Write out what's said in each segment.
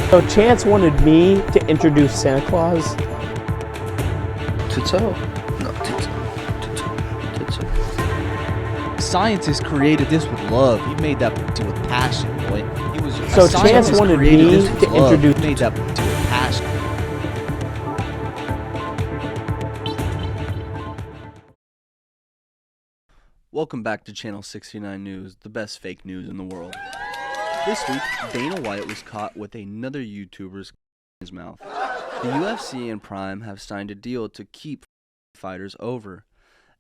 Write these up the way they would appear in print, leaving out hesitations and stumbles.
So Chance wanted me to introduce Santa Claus. Tito. No, Tito. Scientists created this with love. He made that with passion, boy. He was. So Chance wanted me to introduce. He made that with passion. Welcome back to Channel 69 News, the best fake news in the world. This week, Dana White was caught with another YouTuber's in his mouth. The UFC and Prime have signed a deal to keep fighters over,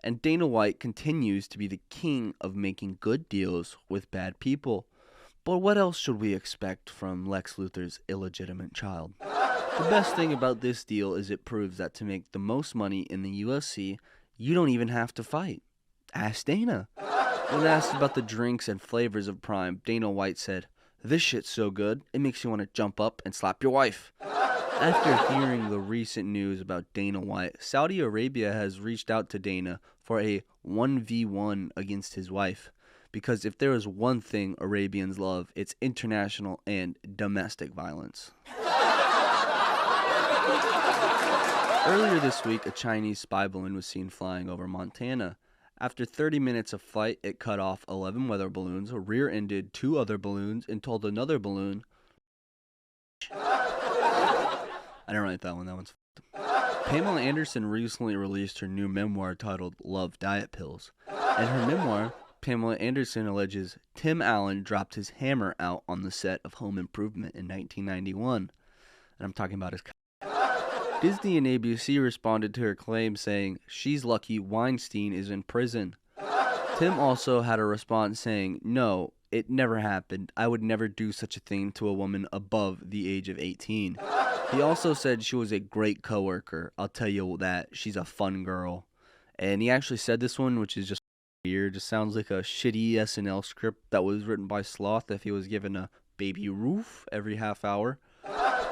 and Dana White continues to be the king of making good deals with bad people. But what else should we expect from Lex Luthor's illegitimate child? The best thing about this deal is it proves that to make the most money in the UFC, you don't even have to fight. Ask Dana. When asked about the drinks and flavors of Prime, Dana White said, "This shit's so good, it makes you want to jump up and slap your wife." After hearing the recent news about Dana White, Saudi Arabia has reached out to Dana for a 1v1 against his wife. Because if there is one thing Arabians love, it's international and domestic violence. Earlier this week, a Chinese spy balloon was seen flying over Montana. After 30 minutes of flight, it cut off 11 weather balloons, rear-ended 2 other balloons, and told another balloon... I didn't write that one, that one's f***ed. Pamela Anderson recently released her new memoir titled Love Diet Pills. In her memoir, Pamela Anderson alleges Tim Allen dropped his hammer out on the set of Home Improvement in 1991. And I'm talking about his... Disney and ABC responded to her claim saying, "She's lucky Weinstein is in prison." Tim also had a response saying, "No, it never happened. I would never do such a thing to a woman above the age of 18. He also said she was a great coworker. I'll tell you that. She's a fun girl. And he actually said this one, which is just weird. Just sounds like a shitty SNL script that was written by Sloth if he was given a baby roof every half hour.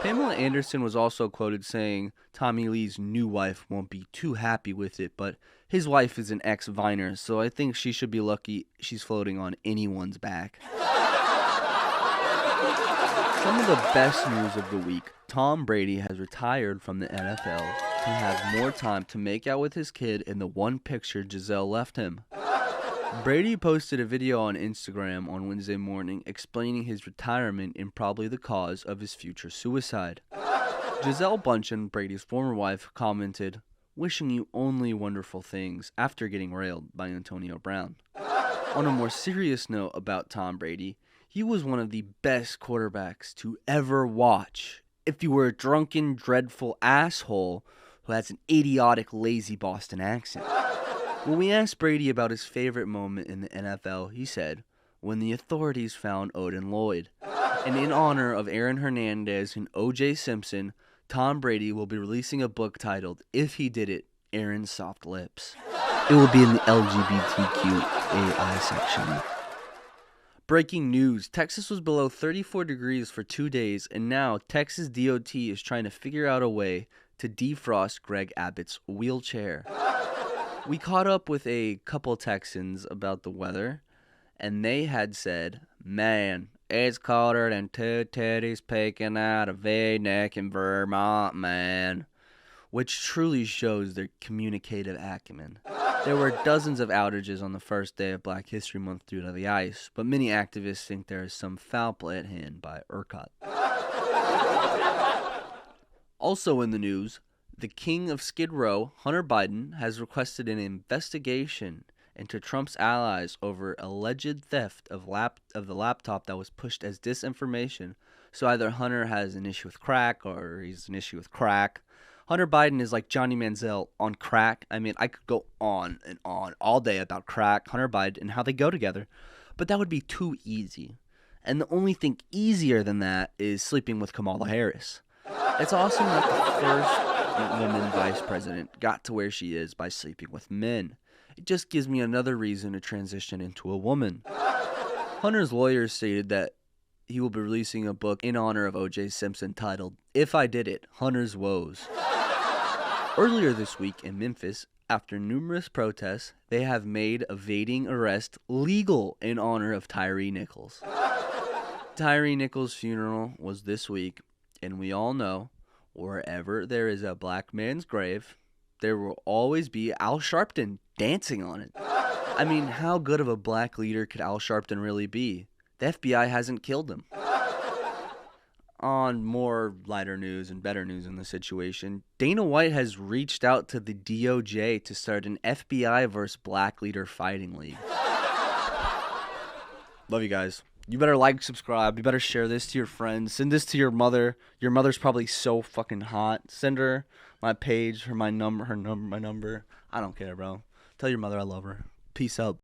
Pamela Anderson was also quoted saying Tommy Lee's new wife won't be too happy with it, but his wife is an ex-Viner, so I think she should be lucky she's floating on anyone's back. Some of the best news of the week. Tom Brady has retired from the NFL to have more time to make out with his kid in the one picture Giselle left him. Brady posted a video on Instagram on Wednesday morning explaining his retirement and probably the cause of his future suicide. Giselle Bundchen, Brady's former wife, commented, "Wishing you only wonderful things," after getting railed by Antonio Brown. On a more serious note about Tom Brady, he was one of the best quarterbacks to ever watch. If you were a drunken, dreadful asshole who has an idiotic, lazy Boston accent. When we asked Brady about his favorite moment in the NFL, he said, "When the authorities found Odin Lloyd." And in honor of Aaron Hernandez and O.J. Simpson, Tom Brady will be releasing a book titled, "If He Did It, Aaron's Soft Lips." It will be in the LGBTQAI section. Breaking news, Texas was below 34 degrees for 2 days, and now Texas DOT is trying to figure out a way to defrost Greg Abbott's wheelchair. We caught up with a couple Texans about the weather, and they had said, "Man, it's colder than 2 titties peeking out of V-neck in Vermont, man." Which truly shows their communicative acumen. There were dozens of outages on the first day of Black History Month due to the ice, but many activists think there is some foul play at hand by ERCOT. Also in the news, the king of Skid Row, Hunter Biden, has requested an investigation into Trump's allies over alleged theft of the laptop that was pushed as disinformation. So either Hunter has an issue with crack or he's an issue with crack. Hunter Biden is like Johnny Manziel on crack. I mean, I could go on and on all day about crack, Hunter Biden, and how they go together. But that would be too easy. And the only thing easier than that is sleeping with Kamala Harris. It's awesome that the first woman vice president got to where she is by sleeping with men. It just gives me another reason to transition into a woman. Hunter's lawyers stated that he will be releasing a book in honor of O.J. Simpson titled, "If I Did It, Hunter's Woes." Earlier this week in Memphis, after numerous protests, they have made evading arrest legal in honor of Tyree Nichols. Tyree Nichols' funeral was this week, And we all know, wherever there is a black man's grave, there will always be Al Sharpton dancing on it. I mean, how good of a black leader could Al Sharpton really be? The FBI hasn't killed him. On more lighter news and better news in the situation, Dana White has reached out to the DOJ to start an FBI versus black leader fighting league. Love you guys. You better like, subscribe. You better share this to your friends. Send this to your mother. Your mother's probably so fucking hot. Send her my page, my number. I don't care, bro. Tell your mother I love her. Peace out.